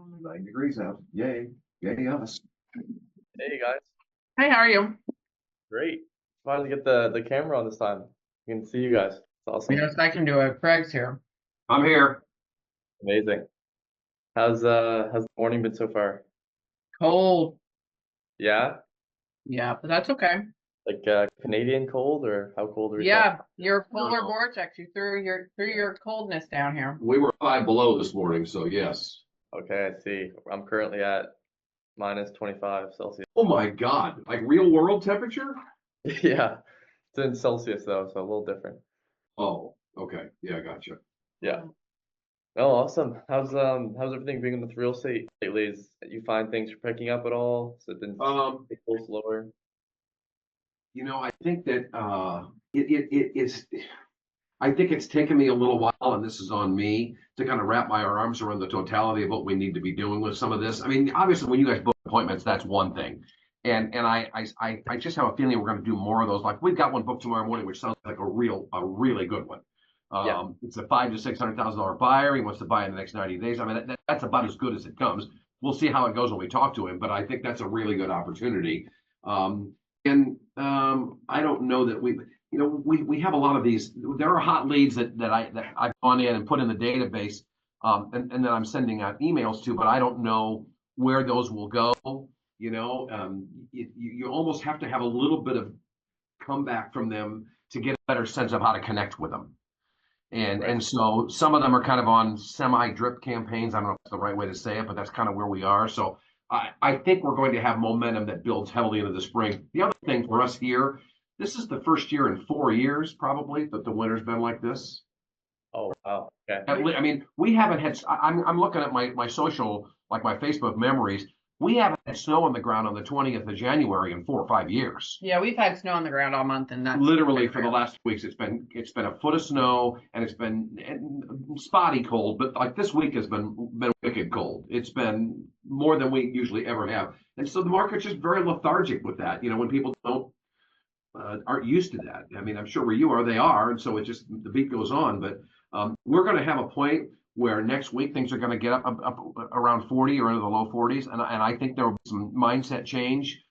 9 degrees out. Yay. Yay us. Hey guys, Hi, how are you? great. Finally get the camera on this time. You can see you guys. It's awesome. Yes, I can do it. Craig's here. I'm here. Amazing. How's the morning been so far? Cold. Yeah? Yeah, but that's okay. Like Canadian cold or how cold are we talking? Yeah, your No, polar no. vortex. You threw your coldness down here. We were 5 below this morning, so yes. Okay, I see. I'm currently at minus 25 Celsius. Oh my God. Like real world temperature? Yeah. It's in Celsius though, so a little different. Oh, okay. Yeah, gotcha. Yeah. Oh, awesome. How's everything been with real estate lately? You find things are picking up at all? Has it been Um, a little slower? I think that I think it's taken me a little while, and this is on me, to kind of wrap my arms around the totality of what we need to be doing with some of this. I mean, obviously, when you guys book appointments, that's one thing. And I just have a feeling we're going to do more of those. Like we've got one booked tomorrow morning, which sounds like a really good one. Yeah. It's a $500,000 to $600,000 buyer. He wants to buy in the next 90 days. I mean, that's about as good as it comes. We'll see how it goes when we talk to him, but I think that's a really good opportunity. And I don't know that we have a lot of these. There are hot leads that I've gone in and put in the database, and then I'm sending out emails to, but I don't know where those will go. You almost have to have a little bit of comeback from them to get a better sense of how to connect with them. And Right. and so some of them are kind of on semi-drip campaigns. I don't know if it's the right way to say it, but that's kind of where we are. So I think we're going to have momentum that builds heavily into the spring. The other thing for us here, this is the first year in 4 years probably that the winter's been like this. Oh, wow. Okay. I mean, we haven't had. I'm looking at my social, like my Facebook memories. We haven't had snow on the ground on the 20th of January in 4 or 5 years. Yeah, we've had snow on the ground all month, and that's Literally for the last weeks, it's been a foot of snow, and it's been spotty cold, but like this week has been wicked cold. It's been more than we usually ever have, and so the market's just very lethargic with that. When people don't aren't used to that. I mean, I'm sure where you are, they are, and so it just the beat goes on. But we're going to have a point where next week things are going to get up around 40 or into the low 40s, and I think there will be some mindset change,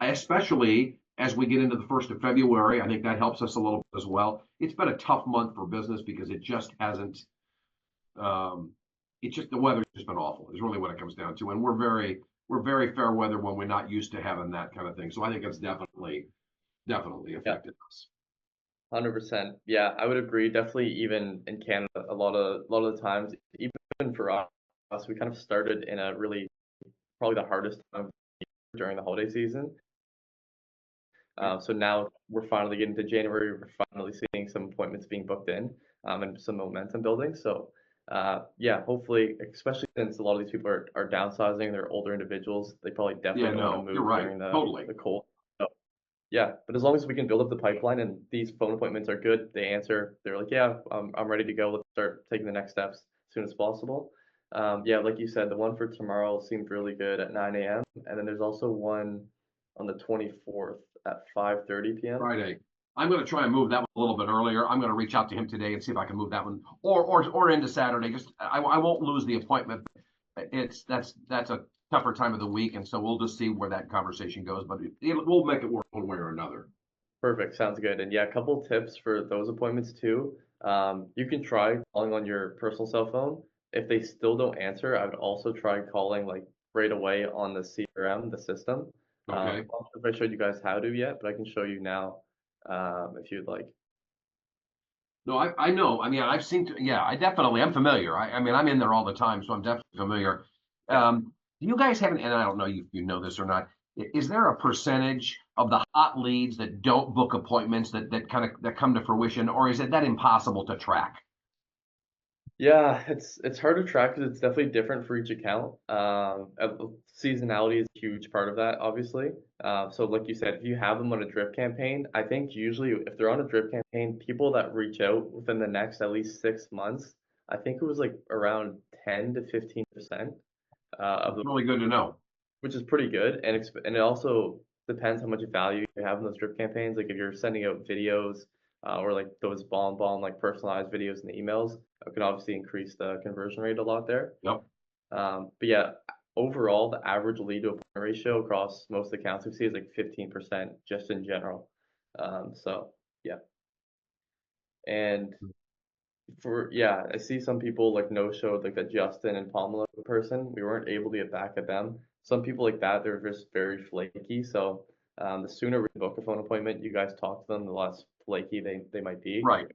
especially as we get into the 1st of February. I think that helps us a little bit as well. It's been a tough month for business because it just hasn't. It's just the weather's just been awful. Is really what it comes down to, and we're very fair weather when we're not used to having that kind of thing. So I think it's definitely Yeah. affected us. 100%. Yeah, I would agree. Definitely, even in Canada, a lot of the times, even for us, we kind of started in a really probably the hardest time during the holiday season. So now we're finally getting to January. We're finally seeing some appointments being booked in, and some momentum building. So, yeah, hopefully, especially since a lot of these people are downsizing, they're older individuals, they probably Yeah, definitely don't want no, to you're move right. during Totally. the cold. So, yeah, but as long as we can build up the pipeline and these phone appointments are good, they answer, they're like, yeah, I'm ready to go. Let's start taking the next steps as soon as possible. Yeah, like you said, the one for tomorrow seemed really good at 9 a.m. And then there's also one on the 24th at 5:30 p.m. Friday. I'm going to try and move that one a little bit earlier. I'm going to reach out to him today and see if I can move that one or into Saturday. Just I won't lose the appointment. That's a tougher time of the week, and so we'll just see where that conversation goes. But we'll make it work one way or another. Perfect, sounds good. And yeah, a couple tips for those appointments too. You can try calling on your personal cell phone. If they still don't answer, I would also try calling like right away on the CRM, the system. I'm Okay. not sure if I showed you guys how to yet, but I can show you now, if you'd like. No, I know. I mean, I've seen. Yeah, I'm familiar. I mean, I'm in there all the time, so I'm definitely familiar. Yeah. Do you guys have and I don't know if you know this or not. Is there a percentage of the hot leads that don't book appointments that kind of that come to fruition, or is it that impossible to track? Yeah, it's hard to track because it's definitely different for each account. Seasonality is a huge part of that, obviously. So like you said, if you have them on a drip campaign, I think usually if they're on a drip campaign, people that reach out within the next at least 6 months, I think it was like around 10 to 15% of It's the, really good to know. which is pretty good, and it also depends how much value you have in those drip campaigns. Like if you're sending out videos, or like those bomb like personalized videos in the emails, it can obviously increase the conversion rate a lot there. Yep. But yeah, overall, the average lead to appointment ratio across most accounts we see is like 15% just in general. So yeah, and I see some people like no showed like the Justin and Pamela person. We weren't able to get back at them. Some people like that, they're just very flaky. So the sooner we book a phone appointment, you guys talk to them, the less flaky they might be. Right.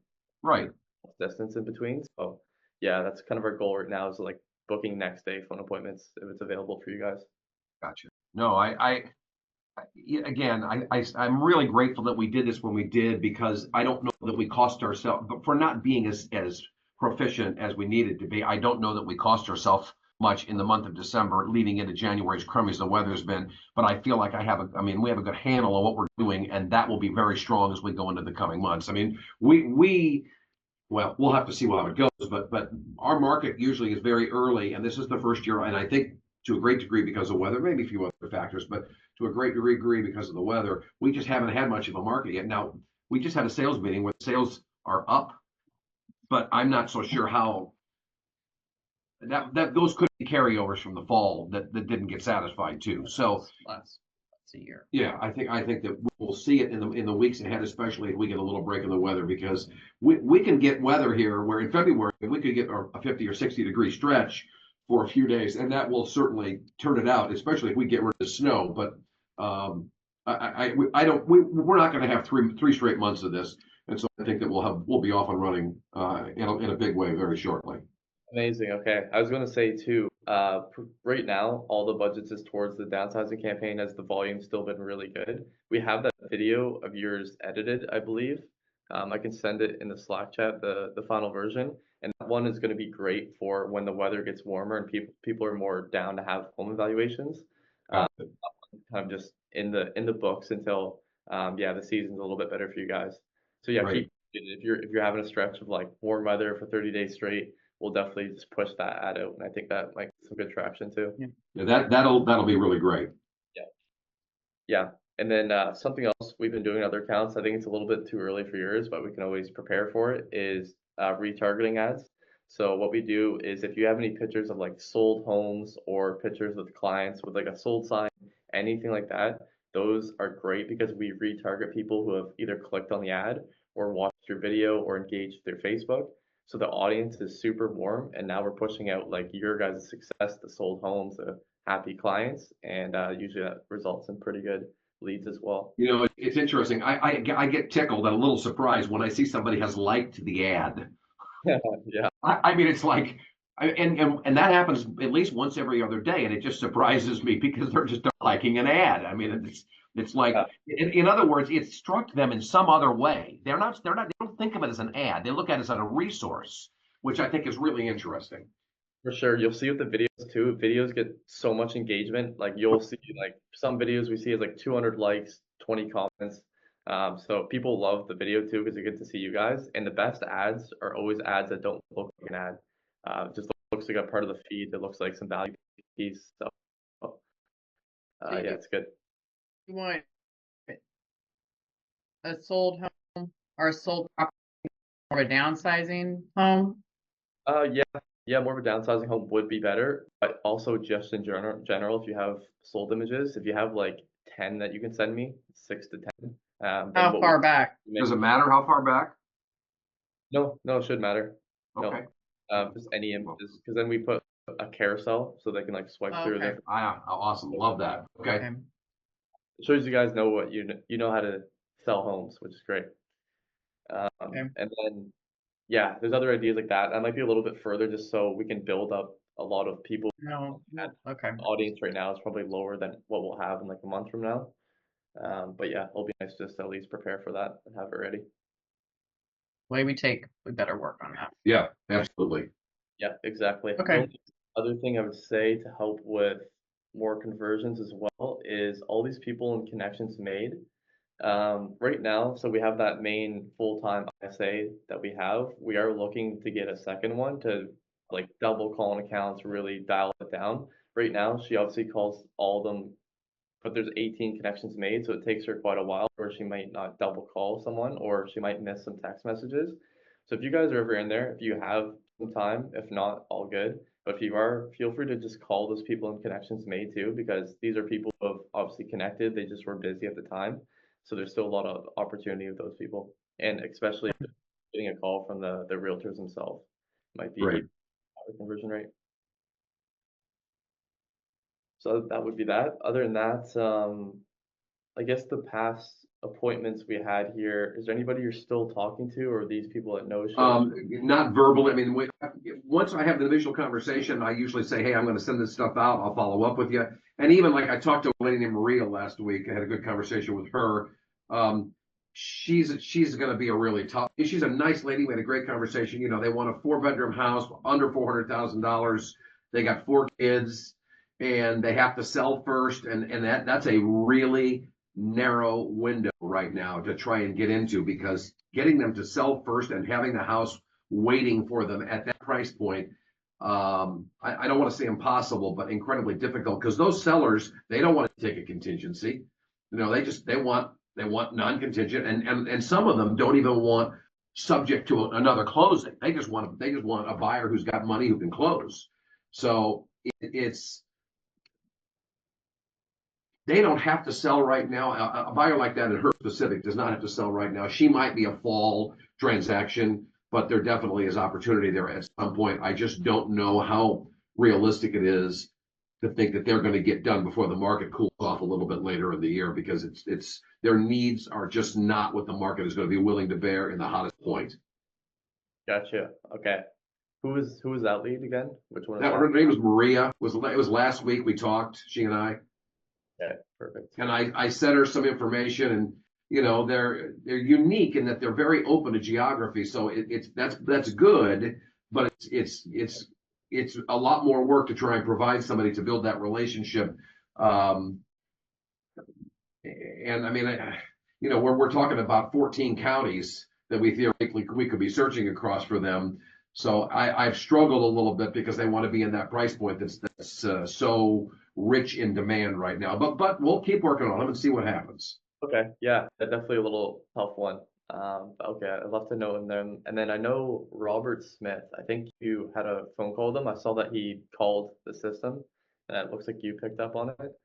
Right. Distance in between. So yeah, that's kind of our goal right now is like booking next day phone appointments if it's available for you guys. Gotcha. No, again, I'm really grateful that we did this when we did, because I don't know that we cost ourselves, but for not being as proficient as we needed to be. I don't know that we cost ourselves much in the month of December leading into January, as crummy as the weather's been. But I feel like I mean, we have a good handle on what we're doing, and that will be very strong as we go into the coming months. I mean, well, we'll have to see how it goes, but our market usually is very early, and this is the first year, and I think to a great degree because of weather, maybe a few other factors, but to a great degree because of the weather, we just haven't had much of a market yet. Now, we just had a sales meeting where sales are up, but I'm not so sure how that those could be carryovers from the fall that didn't get satisfied too. So last a year. yeah, I think that we'll see it in the weeks ahead, especially if we get a little break in the weather, because we can get weather here where in February we could get a 50 or 60-degree stretch for a few days, and that will certainly turn it out, especially if we get rid of the snow. But I don't we're not going to have three straight months of this, and so I think that we'll be off and running in a big way very shortly. Amazing. Okay. I was going to say too, right now, all the budgets is towards the downsizing campaign as the volume's still been really good. We have that video of yours edited, I believe. I can send it in the Slack chat, the final version. And that one is going to be great for when the weather gets warmer and people are more down to have home evaluations. Kind of just in the books until the season's a little bit better for you guys. So yeah, Right. if you're having a stretch of like warm weather for 30 days straight, we'll definitely just push that ad out, and I think that might get some good traction too. Yeah, that'll be really great. Yeah, yeah. And then something else we've been doing in other accounts, I think it's a little bit too early for yours, but we can always prepare for it, is retargeting ads. So what we do is if you have any pictures of like sold homes or pictures with clients with like a sold sign, anything like that, those are great because we retarget people who have either clicked on the ad or watched your video or engaged through Facebook. So the audience is super warm, and now we're pushing out like your guys' success, the sold homes, the happy clients, and usually that results in pretty good leads as well. You know, it's interesting. I get tickled and a little surprised when I see somebody has liked the ad. Yeah, I mean, it's like, and that happens at least once every other day, and it just surprises me because they're just liking an ad. I mean, it's like, yeah, in other words, it struck them in some other way. They don't think of it as an ad. They look at it as a resource, which I think is really interesting. for sure. You'll see with the videos too. Videos get so much engagement. Like you'll see like some videos we see is like 200 likes, 20 comments. So people love the video too because they get to see you guys. And the best ads are always ads that don't look like an ad. It just looks like a part of the feed that looks like some value piece. So yeah, it's good. You want a sold home or a sold property or a downsizing home? Yeah, yeah, more of a downsizing home would be better, but also just in general, if you have sold images, if you have like 10 that you can send me, 6 to 10, then How far back? Does it matter how far back? No, it should matter. No, Okay. just any images, because then we put a carousel so they can like swipe Oh, through okay. there. Awesome. Love that. Okay. Okay. It shows you guys know what you know how to sell homes, which is great. Okay. And then yeah, there's other ideas like that. That might be a little bit further, just so we can build up a lot of people. No. Okay. Audience right now is probably lower than what we'll have in like a month from now. But yeah, it'll be nice just to at least prepare for that and have it ready. Way we take, we better work on that. Yeah, absolutely. Yeah, exactly. The Okay. only other thing I would say to help with more conversions as well is all these people and connections made. Right now, so we have that main full-time ISA that we have. We are looking to get a second one to like double call on accounts, really dial it down. Right now, she obviously calls all of them, but there's 18 connections made, so it takes her quite a while, or she might not double call someone, or she might miss some text messages. So if you guys are ever in there, if you have some time, if not, all good, But if you are, feel free to just call those people and connections made too, because these are people who have obviously connected. They just were busy at the time. So there's still a lot of opportunity with those people. And especially getting a call from the realtors themselves might be Great. higher conversion rate. So that would be that. Other than that, I guess the past appointments we had here, is there anybody you're still talking to, or are these people that no show? Not verbally. I mean, once I have the initial conversation, I usually say, "Hey, I'm going to send this stuff out. I'll follow up with you." And even like I talked to a lady named Maria last week. I had a good conversation with her. She's going to be a really tough. She's a nice lady. We had a great conversation. You know, they want a 4-bedroom house under $400,000. They got 4 kids, and they have to sell first. And that's a really narrow window right now to try and get into, because getting them to sell first and having the house waiting for them at that price point, I don't want to say impossible, but incredibly difficult, because those sellers, they don't want to take a contingency. You know, they want non-contingent, and some of them don't even want subject to another closing. They just want a buyer who's got money who can close. So it's they don't have to sell right now. A buyer like that, in her specific, does not have to sell right now. She might be a fall transaction, but there definitely is opportunity there at some point. I just don't know how realistic it is to think that they're going to get done before the market cools off a little bit later in the year, because it's their needs are just not what the market is going to be willing to bear in the hottest point. Gotcha. Okay. Who was that lead again? Which one is That, that? her name was Maria. It was last week we talked, she and I. Okay, perfect. And I sent her some information, and you know, they're unique in that they're very open to geography. So that's good, but it's a lot more work to try and provide somebody to build that relationship. And I mean, you know, we're talking about 14 counties that we theoretically we could be searching across for them. So I've struggled a little bit, because they want to be in that price point that's so rich in demand right now. But we'll keep working on them and see what happens. Okay, yeah, definitely a little tough one. Okay, I'd love to know him then. And then I know Robert Smith. I think you had a phone call with him. I saw that he called the system, and it looks like you picked up on it.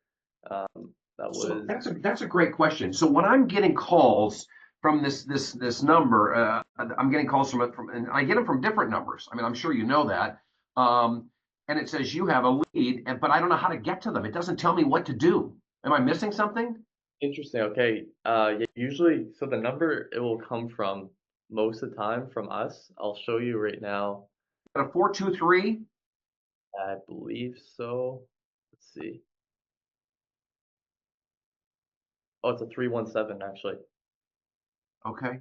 That So was that's a great question. So when I'm getting calls from this number, I'm getting calls and I get them from different numbers. I mean, I'm sure you know that. And it says you have a lead, but I don't know how to get to them. It doesn't tell me what to do. Am I missing something? interesting. Okay, yeah, usually, so the number it will come from most of the time from us. I'll show you right now. A 423? I believe so. Let's see. Oh, it's a 317 actually. Okay.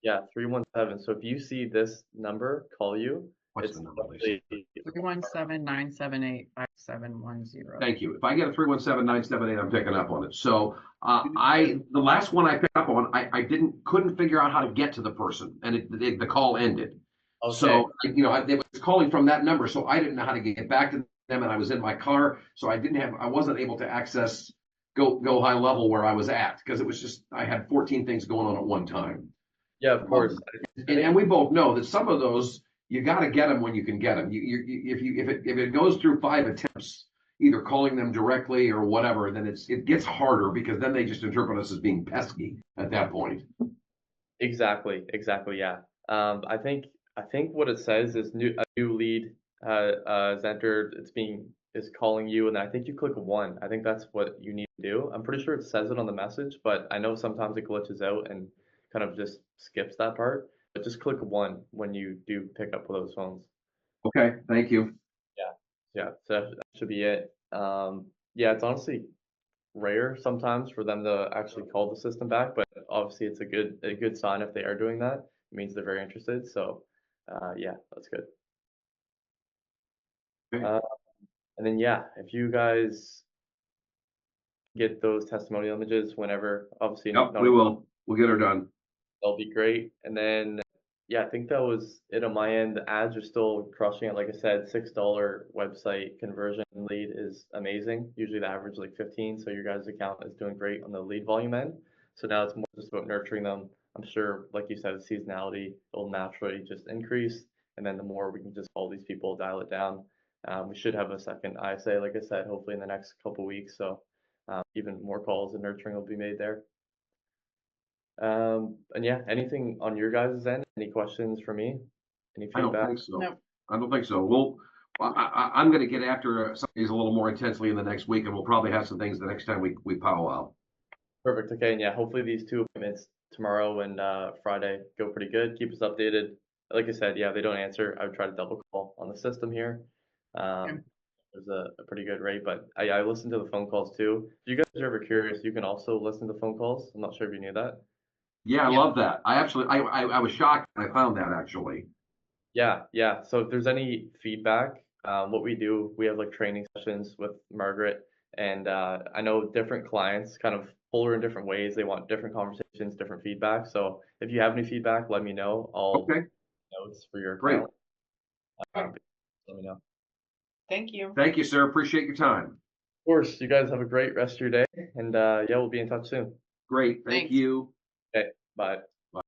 Yeah, 317. So if you see this number call you, What's it's the number, Lisa? actually 317-978-5710. Thank you. If I get a 317-978, I'm picking up on it. So the last one I picked up on, I couldn't figure out how to get to the person, and the call ended. okay. So you know, they was calling from that number, so I didn't know how to get back to them, and I was in my car, so I wasn't able to access go high level where I was at, because it was just I had 14 things going on at one time. Yeah, of course. And we both know that some of those you got to get them when you can get them. If it goes through 5 attempts, either calling them directly or whatever, then it gets harder, because then they just interpret us as being pesky at that point. Exactly, yeah. I think what it says is a new lead is entered. Is calling you, and I think you click 1. I think that's what you need to do. I'm pretty sure it says it on the message, but I know sometimes it glitches out and kind of just skips that part. But just click 1 when you do pick up those phones. Okay, thank you. Yeah, so that should be it. Yeah, it's honestly rare sometimes for them to actually call the system back, but obviously it's a good sign if they are doing that. It means they're very interested. So, yeah, that's good. Okay. And then yeah, if you guys get those testimonial images whenever, obviously Yep, not we will. We'll get her done. that'll be great. And then yeah, I think that was it on my end. The ads are still crushing it. Like I said, $6 website conversion lead is amazing. Usually the average is like 15, so your guys' account is doing great on the lead volume end. So now it's more just about nurturing them. I'm sure, like you said, seasonality will naturally just increase, and then the more we can just call these people, dial it down. We should have a second ISA, like I said, hopefully in the next couple weeks. So even more calls and nurturing will be made there. And yeah, anything on your guys' end? Any questions for me? Any I don't feedback? think so. Nope. I don't think so. I'm going to get after some of these a little more intensely in the next week, and we'll probably have some things the next time we powwow. Perfect. Okay, and yeah, hopefully these two appointments tomorrow and Friday go pretty good. Keep us updated. Like I said, yeah, they don't answer. I would try to double call on the system here. Okay. There's a pretty good rate, but I listen to the phone calls too. If you guys are ever curious, you can also listen to phone calls. I'm not sure if you knew that. Yeah, I Yeah. love that. I was shocked when I found that actually. Yeah, yeah. So if there's any feedback, what we do, we have like training sessions with Margaret, and I know different clients kind of pull her in different ways. They want different conversations, different feedback. So if you have any feedback, let me know. I'll Okay, notes for your great. account. Let me know. Of Thank you. Thank you, sir. Appreciate your time. course, you guys have a great rest of your day, and yeah, we'll be in touch soon. Great. Thank Thanks. you. Okay, bye.